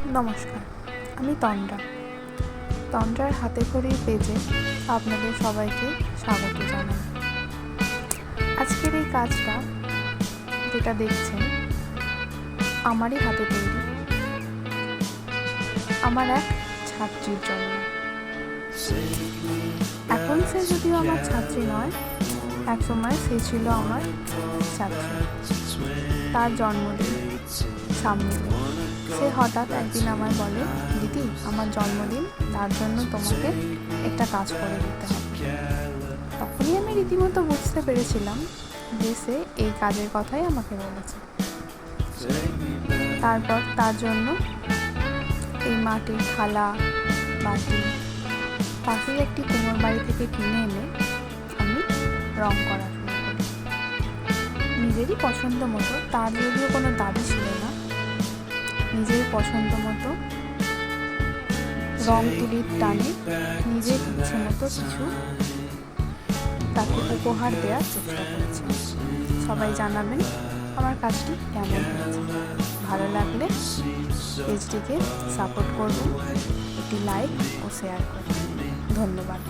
নমস্কার, আমি তন্দ্রার হাতেখড়ির পেজে আপনাদের সবাইকে স্বাগত জানাই। আজকের এই কাজটা যেটা দেখছেন আমারই হাতে তৈরি, আমার এক ছাত্রীর জন্য। এখন সে যদিও আমার ছাত্রী নয়, এক সময় সে ছিল আমার ছাত্রী। তার জন্মদিন সামনে, সে হঠাৎ একদিন আমায় বলে, দিদি আমার জন্মদিন, তার জন্য তোমাকে একটা কাজ করে দিতে হবে। তখনই আমি রীতিমতো বুঝতে পেরেছিলাম যে সে এই কাজের কথাই আমাকে বলেছে। তারপর তার জন্য এই মাটির থালা, বাটি, পাশেই একটি কুমোর বাড়ি থেকে কিনে এনে আমি রং করা শুরু করি নিজেরই পছন্দ মতো। তার যদিও কোনো দাবি ছিল না, নিজের পছন্দ মতো রং তুলির টানে নিজের ইচ্ছে মতো কিছু তাকে উপহার দেওয়ার চেষ্টা করেছি। সবাই জানাবেন আমার কাজটি কেমন হয়েছে। ভালো লাগলে পেজটিকে সাপোর্ট করবেন, একটি লাইক ও শেয়ার করবেন। ধন্যবাদ।